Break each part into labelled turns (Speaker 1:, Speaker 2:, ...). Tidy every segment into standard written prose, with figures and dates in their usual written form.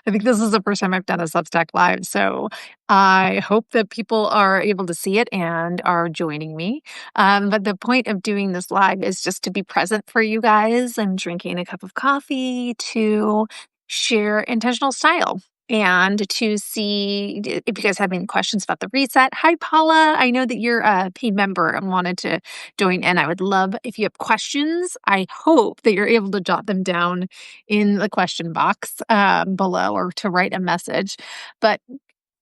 Speaker 1: I think this is the first time I've done a Substack live, so I hope that people are able to see it and are joining me. But the point of doing this live is just to be present for you guys and drinking a cup of coffee to share intentional style and to see if you guys have any questions about the reset. Hi, Paula. I know that you're a paid member and wanted to join in. I would love if you have questions. I hope that you're able to jot them down in the question box below or to write a message. But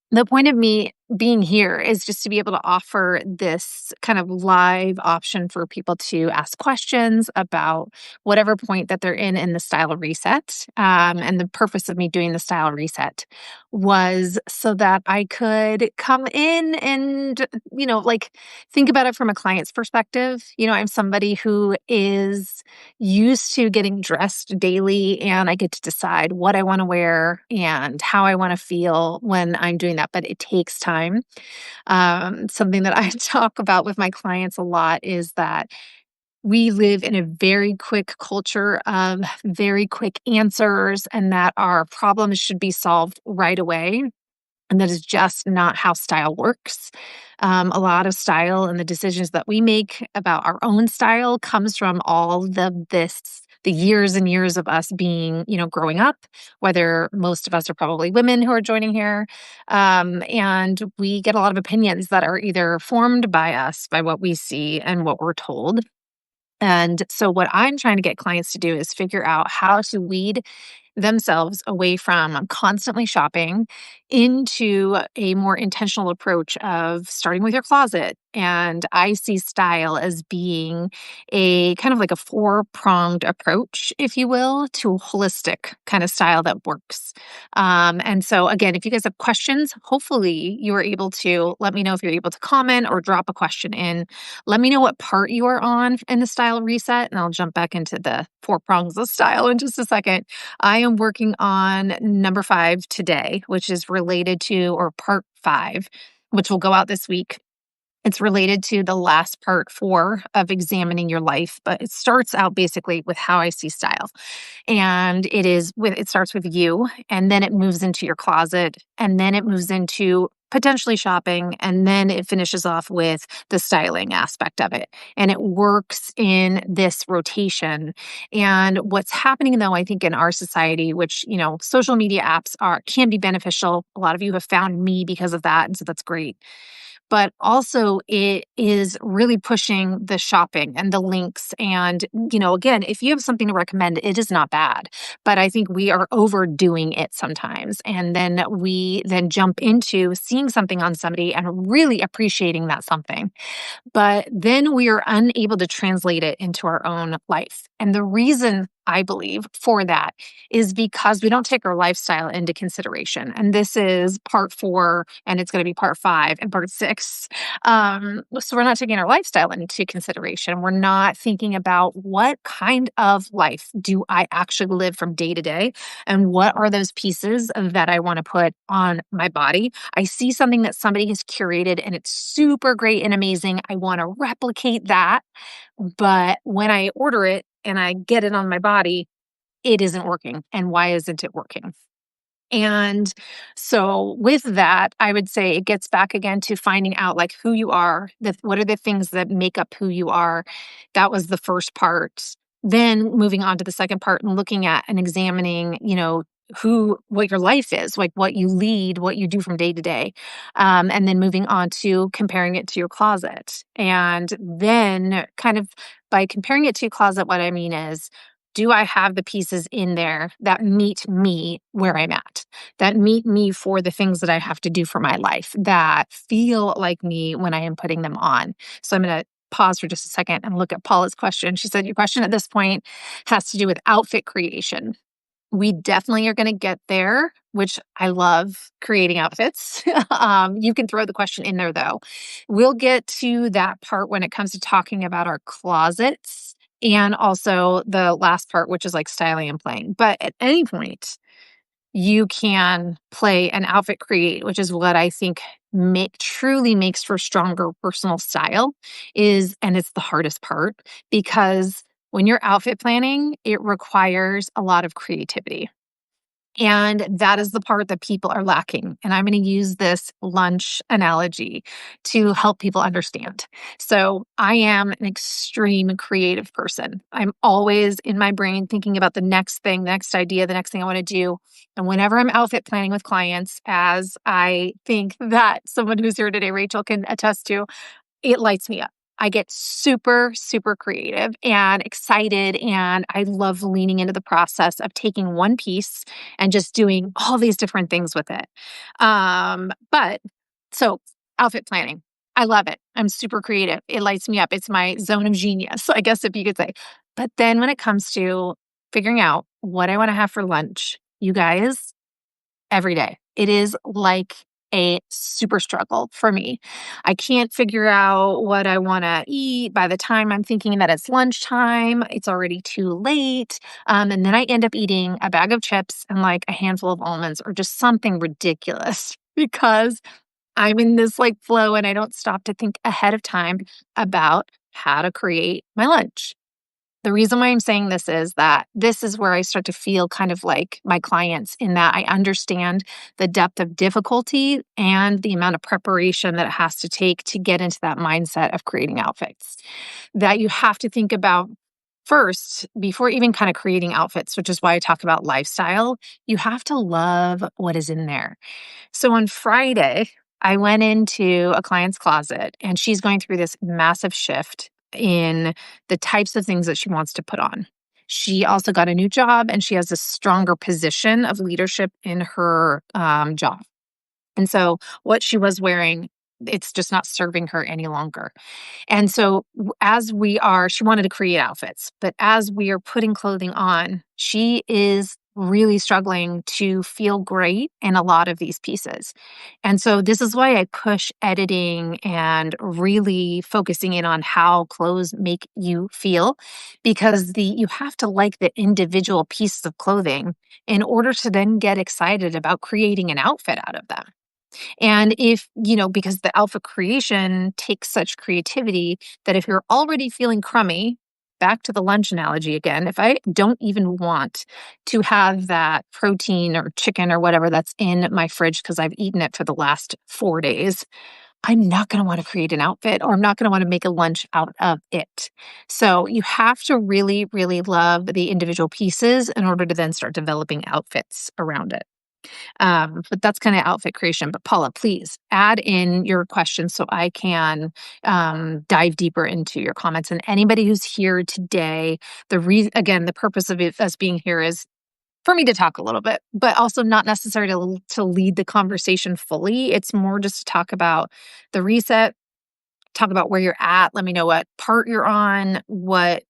Speaker 1: the point of me being here is just to be able to offer this kind of live option for people to ask questions about whatever point that they're in the style reset. And the purpose of me doing the style reset was so that I could come in and, like think about it from a client's perspective. I'm somebody who is used to getting dressed daily, and I get to decide what I want to wear and how I want to feel when I'm doing that. But it takes time. Something that I talk about with my clients a lot is that we live in a very quick culture of very quick answers, and that our problems should be solved right away. And that is just not how style works. A lot of style and the decisions that we make about our own style comes from all the years and years of us being, growing up, whether most of us are probably women who are joining here. And we get a lot of opinions that are either formed by us, by what we see and what we're told. And so, what I'm trying to get clients to do is figure out how to weed themselves away from constantly shopping into a more intentional approach of starting with your closet. And I see style as being a kind of like a four-pronged approach, if you will, to a holistic kind of style that works. And so, again, if you guys have questions, hopefully you are able to let me know if you're able to comment or drop a question in. Let me know what part you are on in the style reset, and I'll jump back into the four prongs of style in just a second. I am working on number 5 today, which is related to, or part 5, which will go out this week. It's related to the last part 4 of examining your life, but it starts out basically with how I see style. And it starts with you, and then it moves into your closet, and then it moves into potentially shopping, and then it finishes off with the styling aspect of it. And it works in this rotation. And what's happening though, I think in our society, which, social media apps can be beneficial. A lot of you have found me because of that, and so that's great, but also it is really pushing the shopping and the links. And, again, if you have something to recommend, it is not bad. But I think we are overdoing it sometimes. And then we then jump into seeing something on somebody and really appreciating that something. But then we are unable to translate it into our own life. And the reason I believe for that is because we don't take our lifestyle into consideration. And this is part 4, and it's going to be part 5 and part 6. So we're not taking our lifestyle into consideration. We're not thinking about what kind of life do I actually live from day to day, and what are those pieces that I want to put on my body. I see something that somebody has curated and it's super great and amazing. I want to replicate that. But when I order it and I get it on my body, it isn't working. And why isn't it working? And so with that, I would say it gets back again to finding out like who you are, what are the things that make up who you are. That was the first part. Then moving on to the second part and looking at and examining, what your life is, like what you lead, what you do from day to day. And then moving on to comparing it to your closet. And then kind of by comparing it to your closet, what I mean is, do I have the pieces in there that meet me where I'm at, that meet me for the things that I have to do for my life, that feel like me when I am putting them on? So I'm going to pause for just a second and look at Paula's question. She said, your question at this point has to do with outfit creation. We definitely are going to get there, which I love creating outfits. You can throw the question in there though. We'll get to that part when it comes to talking about our closets, and also the last part, which is like styling and playing. But at any point, you can play an outfit create, which is what I think truly makes for stronger personal style and it's the hardest part, because when you're outfit planning, it requires a lot of creativity. And that is the part that people are lacking. And I'm going to use this lunch analogy to help people understand. So, I am an extreme creative person. I'm always in my brain thinking about the next thing, the next idea, the next thing I want to do. And whenever I'm outfit planning with clients, as I think that someone who's here today, Rachel, can attest to, it lights me up. I get super, super creative and excited, and I love leaning into the process of taking one piece and just doing all these different things with it. But so outfit planning, I love it. I'm super creative. It lights me up. It's my zone of genius, I guess, if you could say. But then when it comes to figuring out what I want to have for lunch, you guys, every day. It is like a super struggle for me. I can't figure out what I want to eat. By the time I'm thinking that it's lunchtime, it's already too late. And then I end up eating a bag of chips and like a handful of almonds or just something ridiculous because I'm in this like flow and I don't stop to think ahead of time about how to create my lunch. The reason why I'm saying this is that this is where I start to feel kind of like my clients, in that I understand the depth of difficulty and the amount of preparation that it has to take to get into that mindset of creating outfits. That you have to think about first, before even kind of creating outfits, which is why I talk about lifestyle, you have to love what is in there. So on Friday, I went into a client's closet and she's going through this massive shift in the types of things that she wants to put on. She also got a new job and she has a stronger position of leadership in her job. And so what she was wearing, it's just not serving her any longer. And so she wanted to create outfits, but as we are putting clothing on, she is really struggling to feel great in a lot of these pieces. And so this is why I push editing and really focusing in on how clothes make you feel, because you have to like the individual pieces of clothing in order to then get excited about creating an outfit out of them. And because the alpha creation takes such creativity that if you're already feeling crummy, back to the lunch analogy again, if I don't even want to have that protein or chicken or whatever that's in my fridge because I've eaten it for the last 4 days, I'm not going to want to create an outfit, or I'm not going to want to make a lunch out of it. So you have to really, really love the individual pieces in order to then start developing outfits around it. But that's kind of outfit creation. But Paula, please add in your questions so I can dive deeper into your comments. And anybody who's here today, again, the purpose of us being here is for me to talk a little bit, but also not necessarily to lead the conversation fully. It's more just to talk about the reset, talk about where you're at. Let me know what part you're on, what,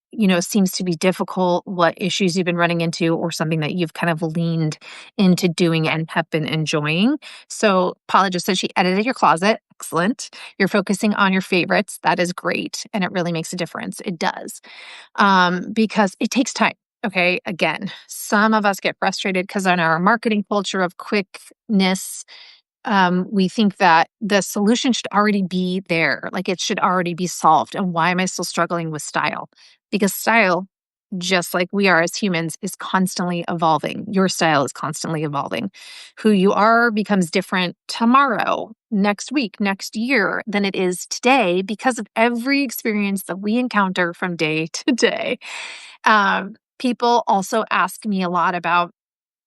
Speaker 1: seems to be difficult, what issues you've been running into, or something that you've kind of leaned into doing and have been enjoying. So Paula just said she edited your closet. Excellent. You're focusing on your favorites. That is great. And it really makes a difference. It does. Because it takes time. Okay. Again, some of us get frustrated because in our marketing culture of quickness, we think that the solution should already be there, like it should already be solved. And why am I still struggling with style? Because style, just like we are as humans, is constantly evolving. Your style is constantly evolving. Who you are becomes different tomorrow, next week, next year than it is today because of every experience that we encounter from day to day. People also ask me a lot about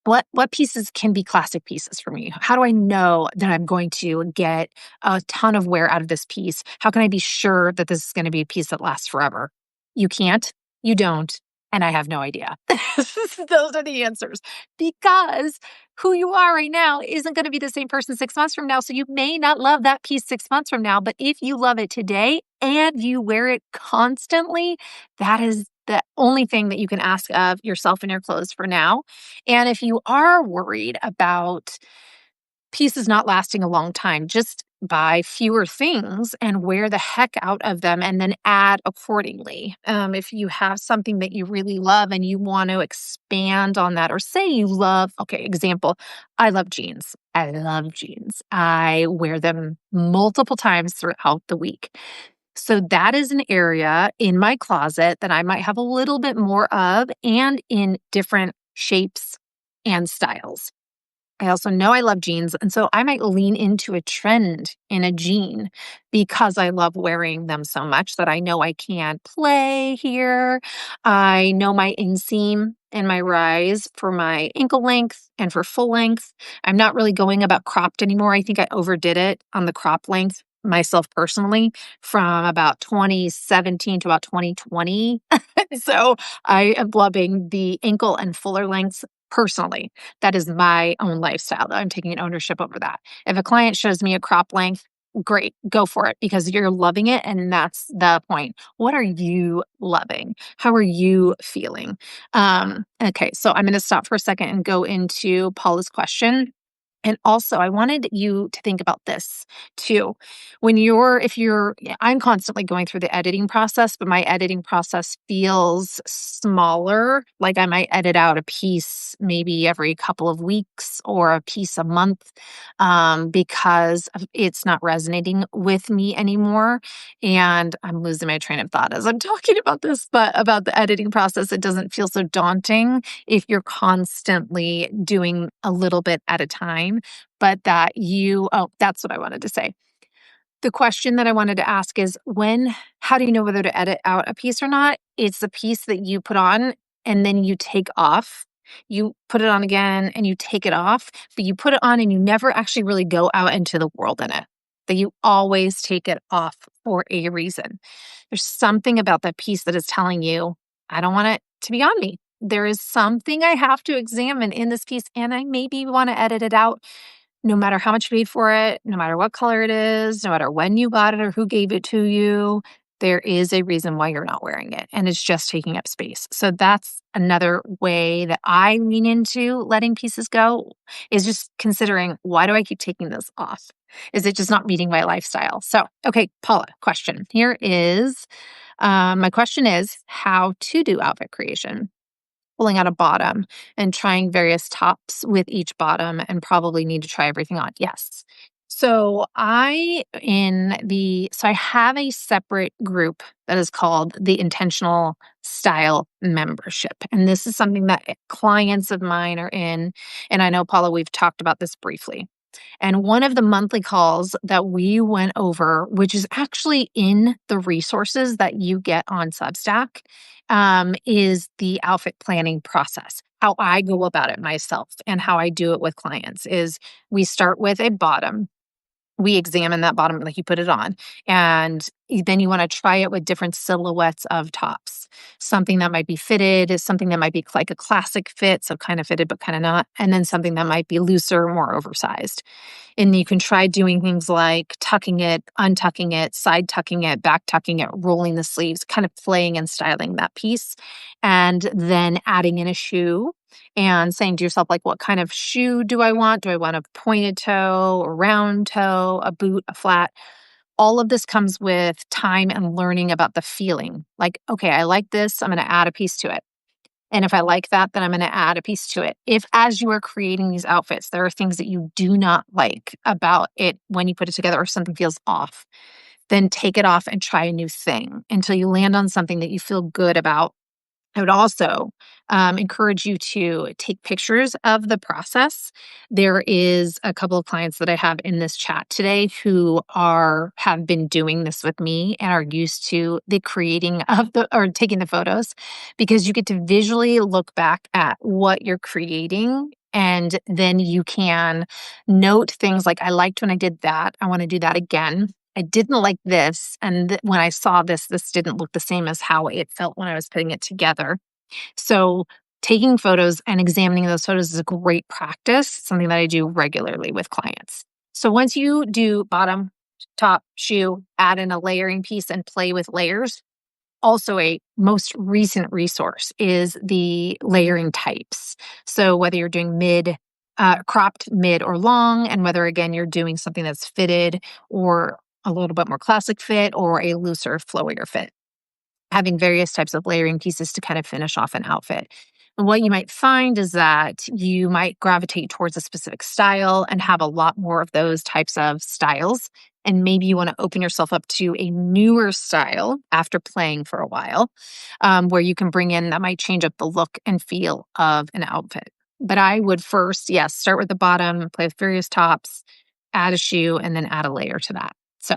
Speaker 1: what pieces can be classic pieces for me? How do I know that I'm going to get a ton of wear out of this piece? How can I be sure that this is going to be a piece that lasts forever? You can't, you don't, and I have no idea. Those are the answers. Because who you are right now isn't going to be the same person 6 months from now. So you may not love that piece 6 months from now, but if you love it today and you wear it constantly, that is the only thing that you can ask of yourself and your clothes for now. And if you are worried about pieces not lasting a long time, just buy fewer things and wear the heck out of them and then add accordingly. If you have something that you really love and you want to expand on that, or say you love, okay, example, I love jeans. I love jeans. I wear them multiple times throughout the week. So that is an area in my closet that I might have a little bit more of, and in different shapes, and styles. I also know I love jeans, and so I might lean into a trend in a jean because I love wearing them so much that I know I can play here. I know my inseam and my rise for my ankle length and for full length. I'm not really going about cropped anymore. I think I overdid it on the crop length myself personally from about 2017 to about 2020. So I am loving the ankle and fuller lengths personally. That is my own lifestyle. I'm taking ownership over that. If a client shows me a crop length, great, go for it because you're loving it. And that's the point. What are you loving? How are you feeling? Okay, so I'm going to stop for a second and go into Paula's question. And also, I wanted you to think about this too. Yeah, I'm constantly going through the editing process, but my editing process feels smaller. Like I might edit out a piece maybe every couple of weeks or a piece a month because it's not resonating with me anymore. And I'm losing my train of thought as I'm talking about this, but about the editing process, it doesn't feel so daunting if you're constantly doing a little bit at a time, but that's what I wanted to say. The question that I wanted to ask is how do you know whether to edit out a piece or not? It's the piece that you put on and then you take off. You put it on again and you take it off, but you put it on and you never actually really go out into the world in it. That you always take it off for a reason. There's something about that piece that is telling you, I don't want it to be on me. There is something I have to examine in this piece, and I maybe want to edit it out no matter how much you paid for it, no matter what color it is, no matter when you got it or who gave it to you, there is a reason why you're not wearing it, and it's just taking up space. So that's another way that I lean into letting pieces go is just considering, why do I keep taking this off? Is it just not meeting my lifestyle? So, okay, Paula, question. My question is how to do outfit creation, pulling out a bottom and trying various tops with each bottom and probably need to try everything on. Yes. So I have a separate group that is called the Intentional Style Membership. And this is something that clients of mine are in. And I know, Paula, we've talked about this briefly. And one of the monthly calls that we went over, which is actually in the resources that you get on Substack, is the outfit planning process. How I go about it myself and how I do it with clients is we start with a bottom. We examine that bottom, like you put it on, and then you want to try it with different silhouettes of tops. Something that might be fitted, something that might be like a classic fit, so kind of fitted but kind of not, and then something that might be looser, more oversized. And you can try doing things like tucking it, untucking it, side tucking it, back tucking it, rolling the sleeves, kind of playing and styling that piece, and then adding in a shoe and saying to yourself, like, what kind of shoe do I want? Do I want a pointed toe, a round toe, a boot, a flat? All of this comes with time and learning about the feeling. Like, okay, I like this, I'm going to add a piece to it. And if I like that, then I'm going to add a piece to it. If, as you are creating these outfits, there are things that you do not like about it when you put it together or something feels off, then take it off and try a new thing until you land on something that you feel good about. I would also encourage you to take pictures of the process. There is a couple of clients that I have in this chat today who have been doing this with me and are used to the creating of or taking the photos, because you get to visually look back at what you're creating. And then you can note things like, I liked when I did that. I want to do that again. I didn't like this. And when I saw this didn't look the same as how it felt when I was putting it together. So taking photos and examining those photos is a great practice, something that I do regularly with clients. So once you do bottom, top, shoe, add in a layering piece and play with layers. Also, a most recent resource is the layering types. So whether you're doing cropped, mid, or long, and whether, again, you're doing something that's fitted or a little bit more classic fit or a looser, flowier fit, having various types of layering pieces to kind of finish off an outfit. And what you might find is that you might gravitate towards a specific style and have a lot more of those types of styles. And maybe you want to open yourself up to a newer style after playing for a while, where you can bring in that might change up the look and feel of an outfit. But I would first, yes, start with the bottom, play with various tops, add a shoe, and then add a layer to that. So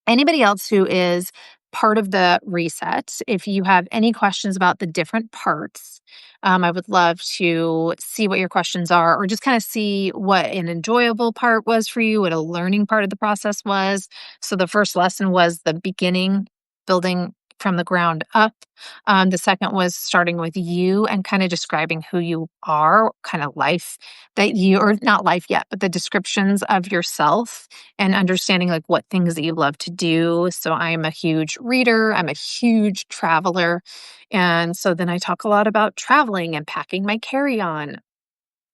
Speaker 1: anybody else who is part of the reset, if you have any questions about the different parts, I would love to see what your questions are, or just kind of see what an enjoyable part was for you, what a learning part of the process was. So the first lesson was the beginning, building from the ground up. The second was starting with you and kind of describing who you are, kind of life that you, or not life yet, but the descriptions of yourself and understanding like what things that you love to do. So I am a huge reader, I'm a huge traveler. And so then I talk a lot about traveling and packing my carry-on.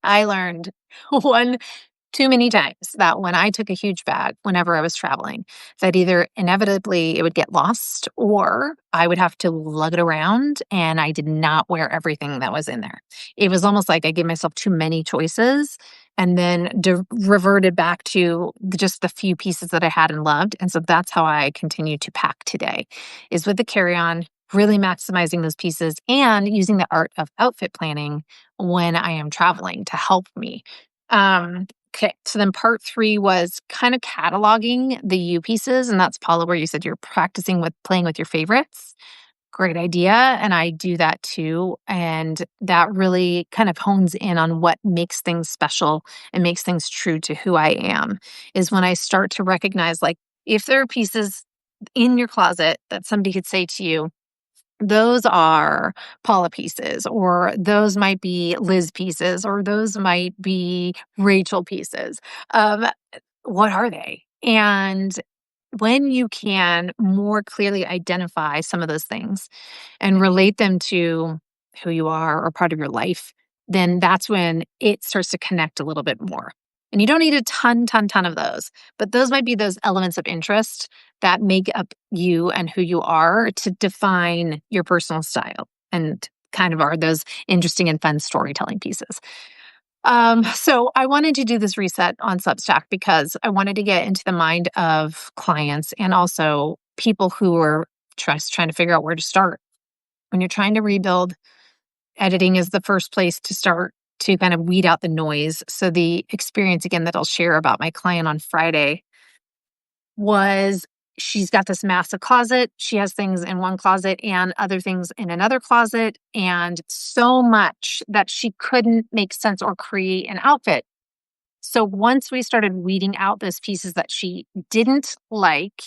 Speaker 1: I learned one too many times that when I took a huge bag whenever I was traveling, that either inevitably it would get lost or I would have to lug it around and I did not wear everything that was in there. It was almost like I gave myself too many choices and then reverted back to just the few pieces that I had and loved. And so that's how I continue to pack today is with the carry-on, really maximizing those pieces and using the art of outfit planning when I am traveling to help me. Okay, so then part 3 was kind of cataloging the you pieces, and that's, Paula, where you said you're practicing with playing with your favorites. Great idea, and I do that too, and that really kind of hones in on what makes things special and makes things true to who I am, is when I start to recognize, like, if there are pieces in your closet that somebody could say to you, those are Paula pieces, or those might be Liz pieces, or those might be Rachel pieces. Um, what are they? And when you can more clearly identify some of those things and relate them to who you are or part of your life, then that's when it starts to connect a little bit more. And you don't need a ton of those, but those might be those elements of interest that make up you and who you are to define your personal style and kind of are those interesting and fun storytelling pieces. So I wanted to do this reset on Substack because I wanted to get into the mind of clients and also people who are just trying to figure out where to start. When you're trying to rebuild, editing is the first place to start to kind of weed out the noise. So the experience again that I'll share about my client on Friday was she's got this massive closet. She has things in one closet and other things in another closet, and so much that she couldn't make sense or create an outfit. So once we started weeding out those pieces that she didn't like,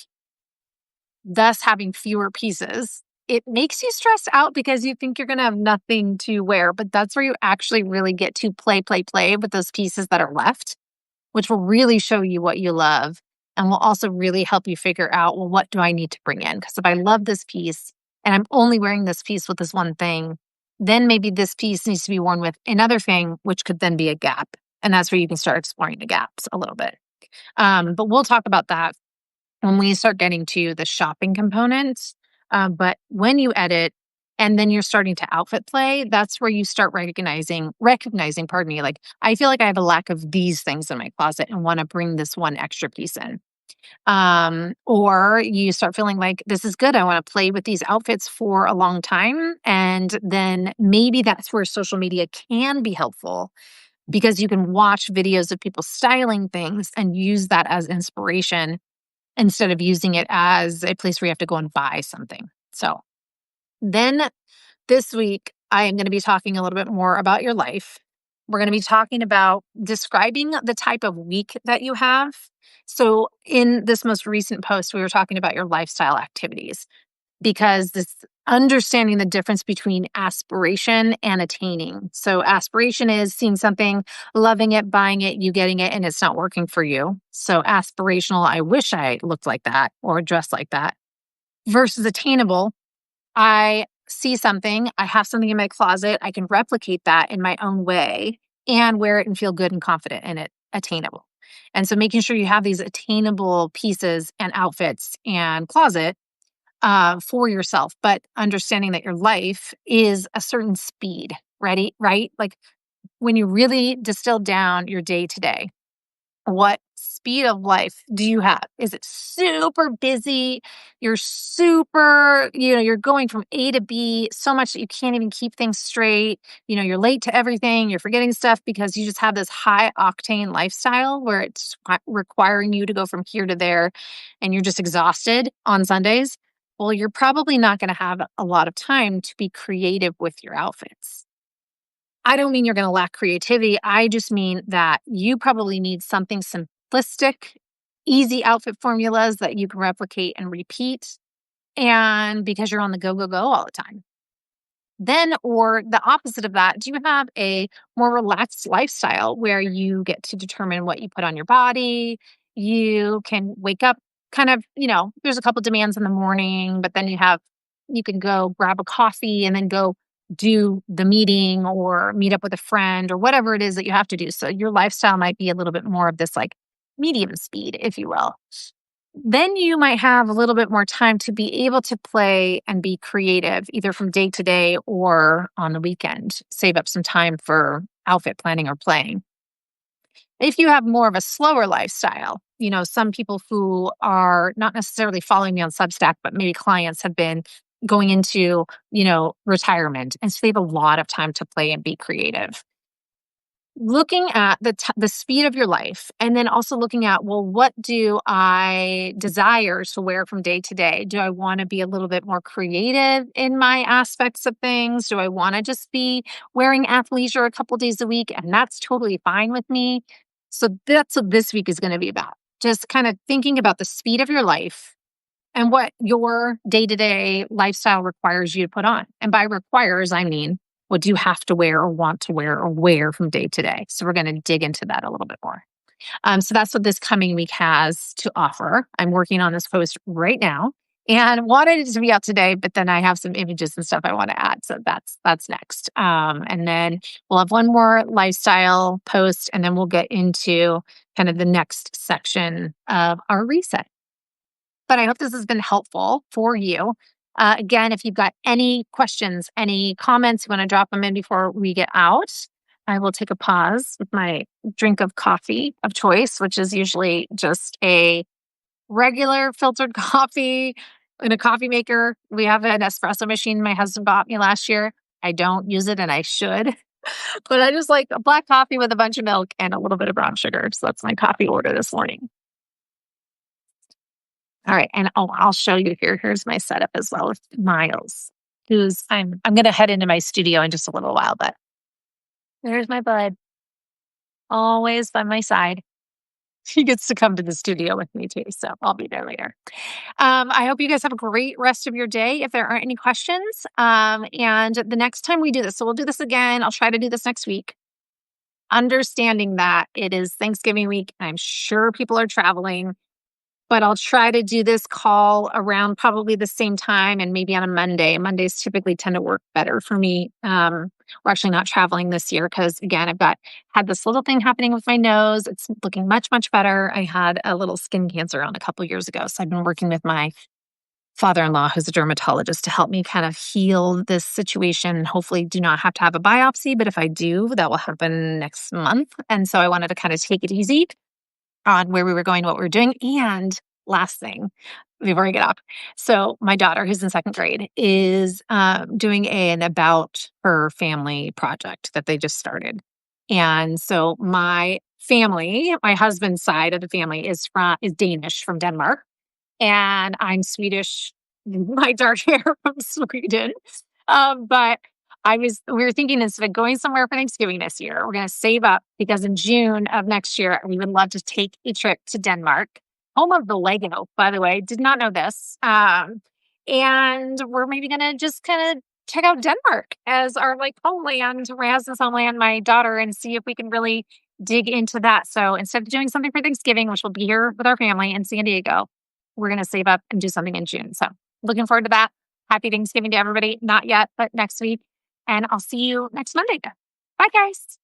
Speaker 1: thus having fewer pieces, it makes you stressed out because you think you're going to have nothing to wear. But that's where you actually really get to play with those pieces that are left, which will really show you what you love and will also really help you figure out, well, what do I need to bring in? Because if I love this piece and I'm only wearing this piece with this one thing, then maybe this piece needs to be worn with another thing, which could then be a gap. And that's where you can start exploring the gaps a little bit. But we'll talk about that when we start getting to the shopping components. But when you edit and then you're starting to outfit play, that's where you start recognizing, pardon me, like I feel like I have a lack of these things in my closet and want to bring this one extra piece in. Or you start feeling like this is good. I want to play with these outfits for a long time. And then maybe that's where social media can be helpful because you can watch videos of people styling things and use that as inspiration instead of using it as a place where you have to go and buy something. So then this week, I am going to be talking a little bit more about your life. We're going to be talking about describing the type of week that you have. So in this most recent post, we were talking about your lifestyle activities because this understanding the difference between aspiration and attaining. So aspiration is seeing something, loving it, buying it, you getting it, and it's not working for you. So aspirational, I wish I looked like that or dressed like that. Versus attainable, I see something, I have something in my closet, I can replicate that in my own way and wear it and feel good and confident in it, attainable. And so making sure you have these attainable pieces and outfits and closet for yourself, but understanding that your life is a certain speed, ready, right? Like when you really distill down your day to day, What speed of life do you have? Is it super busy? You're super, you're going from A to B so much that you can't even keep things straight. You're late to everything. You're forgetting stuff because you just have this high octane lifestyle where it's requiring you to go from here to there and you're just exhausted on Sundays. Well, you're probably not going to have a lot of time to be creative with your outfits. I don't mean you're going to lack creativity. I just mean that you probably need something simplistic, easy outfit formulas that you can replicate and repeat. And because you're on the go, go, go all the time. Then, or the opposite of that, do you have a more relaxed lifestyle where you get to determine what you put on your body? You can wake up kind of, there's a couple demands in the morning, but then you can go grab a coffee and then go do the meeting or meet up with a friend or whatever it is that you have to do. So your lifestyle might be a little bit more of this like medium speed, if you will. Then you might have a little bit more time to be able to play and be creative, either from day to day or on the weekend. Save up some time for outfit planning or playing. If you have more of a slower lifestyle, some people who are not necessarily following me on Substack, but maybe clients have been going into, retirement. And so they have a lot of time to play and be creative. Looking at the speed of your life and then also looking at, well, what do I desire to wear from day to day? Do I want to be a little bit more creative in my aspects of things? Do I want to just be wearing athleisure a couple days a week? And that's totally fine with me. So that's what this week is going to be about. Just kind of thinking about the speed of your life and what your day-to-day lifestyle requires you to put on. And by requires, I mean, what do you have to wear or want to wear or wear from day to day? So we're going to dig into that a little bit more. So that's what this coming week has to offer. I'm working on this post right now and wanted it to be out today, but then I have some images and stuff I want to add. So that's next. And then we'll have one more lifestyle post, and then we'll get into kind of the next section of our reset. But I hope this has been helpful for you. Again, if you've got any questions, any comments, you want to drop them in before we get out, I will take a pause with my drink of coffee of choice, which is usually just a regular filtered coffee in a coffee maker. We have an espresso machine my husband bought me last year. I don't use it and I should, but I just like a black coffee with a bunch of milk and a little bit of brown sugar. So that's my coffee order this morning. All right, and I'll show you here. Here's my setup as well with Miles, who's I'm going to head into my studio in just a little while, but there's my bud, always by my side. He gets to come to the studio with me too, so I'll be there later. I hope you guys have a great rest of your day. If there aren't any questions, and the next time we do this, so we'll do this again. I'll try to do this next week. Understanding that it is Thanksgiving week, I'm sure people are traveling. But I'll try to do this call around probably the same time and maybe on a Monday. Mondays typically tend to work better for me. We're actually not traveling this year because, again, had this little thing happening with my nose. It's looking much, much better. I had a little skin cancer on a couple years ago. So I've been working with my father-in-law, who's a dermatologist, to help me kind of heal this situation. Hopefully do not have to have a biopsy, but if I do, that will happen next month. And so I wanted to kind of take it easy on where we were going, what we were doing. And last thing, before I get off. So my daughter, who's in second grade, is doing an about her family project that they just started. And so my family, my husband's side of the family is Danish from Denmark. And I'm Swedish, my dark hair from Sweden. But we were thinking instead of going somewhere for Thanksgiving this year, we're going to save up because in June of next year, we would love to take a trip to Denmark, home of the Lego, by the way. Did not know this. And we're maybe going to just kind of check out Denmark as our homeland, my husband's homeland, my daughter, and see if we can really dig into that. So instead of doing something for Thanksgiving, which will be here with our family in San Diego, we're going to save up and do something in June. So looking forward to that. Happy Thanksgiving to everybody. Not yet, but next week. And I'll see you next Monday. Bye, guys.